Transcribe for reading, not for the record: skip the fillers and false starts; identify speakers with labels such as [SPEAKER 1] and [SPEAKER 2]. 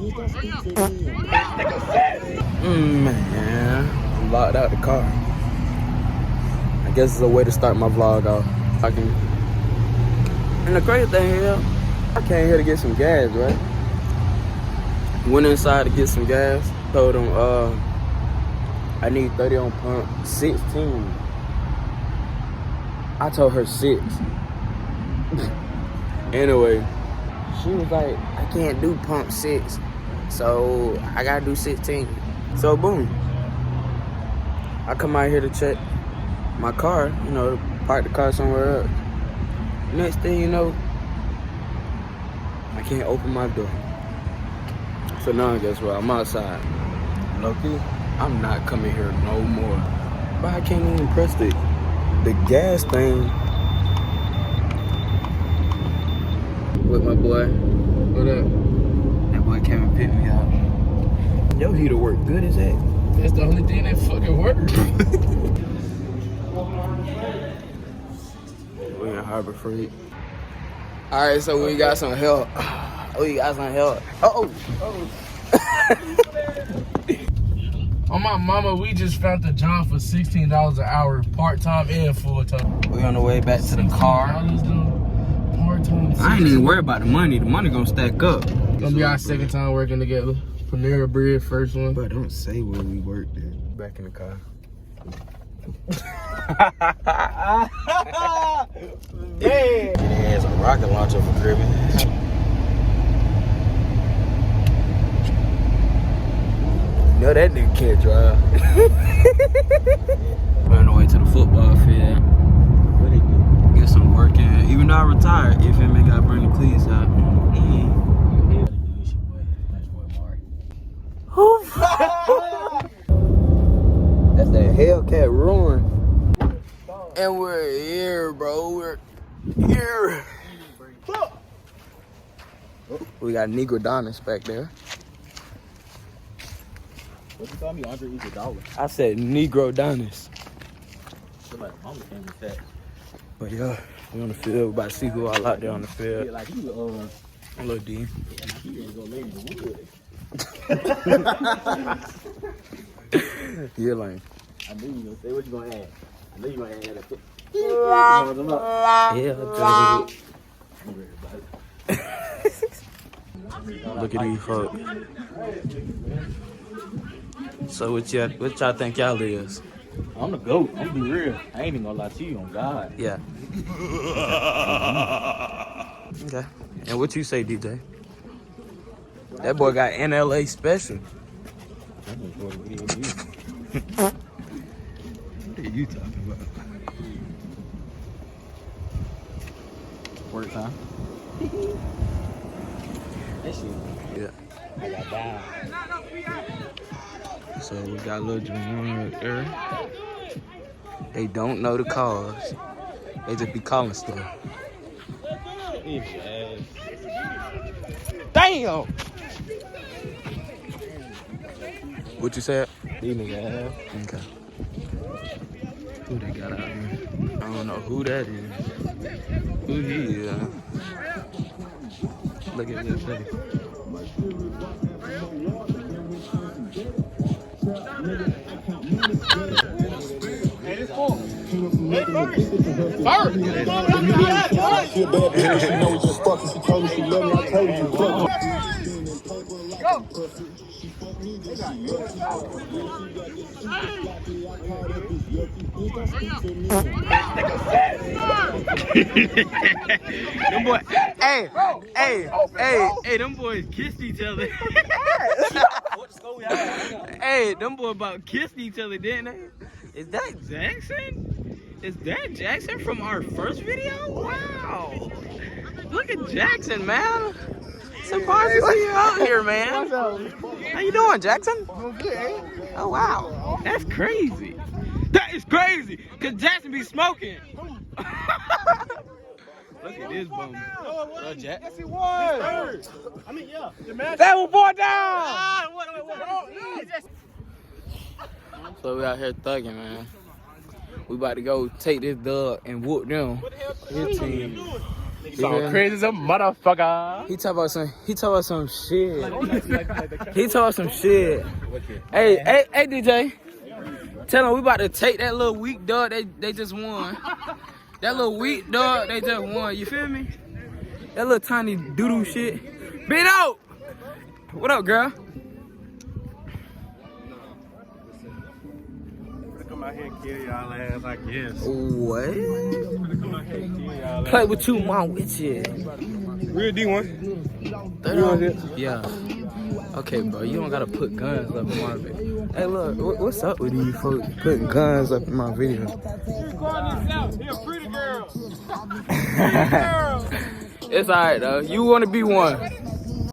[SPEAKER 1] Man, I'm locked out the car. I guess it's a way to start my vlog off. And the crazy thing is, I came here to get some gas, right? Went inside to get some gas. Told them, I need 30 on pump 16. I told her 6. Anyway, she was like, I can't do pump 6. So I gotta do 16. So boom. I come out here to check my car, you know, park the car somewhere else. Next thing you know, I can't open my door. So now guess what? I'm outside. Loki, I'm not coming here no more. But I can't even press the gas thing. With my boy. What up? That boy came and picked me up. Yo, heater work good as heck.
[SPEAKER 2] That's the only thing that fucking works.
[SPEAKER 1] We in Harbor Freight. Alright, so we got some help. We got some help.
[SPEAKER 2] On my mama, we just found the job for $16 an hour, part-time and full-time.
[SPEAKER 1] We on the way back to the car.
[SPEAKER 2] Part-time.
[SPEAKER 1] I ain't even worried about the money. The money gonna stack up.
[SPEAKER 2] Gonna be our second time working together. Panera Bread, first one.
[SPEAKER 1] But don't say where we worked at. Back in the car.
[SPEAKER 2] Man.
[SPEAKER 1] It has a rocket launcher for cribbing. No, that nigga can't drive. We're on the way to the football field. What they do? Get some work in. Even though I retired, if him gotta bring the cleats out. That's that Hellcat roaring. And we're here, bro. We're here. We got Negro Donis back there.
[SPEAKER 3] What you call me, Andre Iguodala?
[SPEAKER 1] I said Negro Donis.
[SPEAKER 3] Like mama came with that.
[SPEAKER 1] But yeah, we on the field. We about to see who all out there on the field.
[SPEAKER 3] Yeah, like he
[SPEAKER 1] Little D.
[SPEAKER 3] he ain't gonna lay in the wood.
[SPEAKER 1] Yeah, like.
[SPEAKER 3] I knew you gonna say what you gonna add. I knew you gonna add that.
[SPEAKER 1] Yeah, look at these folks. So what y'all think y'all is?
[SPEAKER 3] I'm the GOAT. I'm gonna be real. I ain't even gonna lie to you on God.
[SPEAKER 1] Yeah. Okay. And what you say, DJ? That boy got NLA special.
[SPEAKER 3] What
[SPEAKER 1] What are you talking about?
[SPEAKER 3] Work time. That shit.
[SPEAKER 1] Yeah.
[SPEAKER 3] I got down.
[SPEAKER 1] So we got a little Jamon right there. They don't know the cause. They just be calling stuff. Damn! What you said?
[SPEAKER 3] These niggas.
[SPEAKER 1] Okay. Who they got out here? I don't know who that is. Who he is? Look at this thing. Them boys, hey, them boys kissed each other. Hey, them boys about kissed each other, didn't they? Is that Jackson? Is that Jackson from our first video? Wow. Look at Jackson, man. Surprised to see you out here, man. How you doing, Jackson? Oh, wow. That's crazy. That is crazy, because Jackson be smoking. Look at this bum. Jack.
[SPEAKER 2] Yes, he was. I mean, yeah.
[SPEAKER 1] That one boy down! So we out here thugging, man. We about to go take this dub and whoop them.
[SPEAKER 2] What the hell
[SPEAKER 1] His team.
[SPEAKER 2] So crazy as a motherfucker.
[SPEAKER 1] He talk about some shit. He talk about some shit. Hey, DJ. Tell him we about to take that little weak dog they just won. That little weak dog they just won. You feel me? That little tiny doodoo shit. Beat out! What up, girl?
[SPEAKER 4] Come out here and kill y'all ass, I guess.
[SPEAKER 1] What?
[SPEAKER 4] Come out here and kill y'all ass.
[SPEAKER 1] Play with you, mom, with you.
[SPEAKER 4] Real D1.
[SPEAKER 1] Yeah. Okay, bro, you don't gotta put guns up in my video. Hey, look, what's up with you folks putting guns up in my video? It's alright, though. You wanna be one.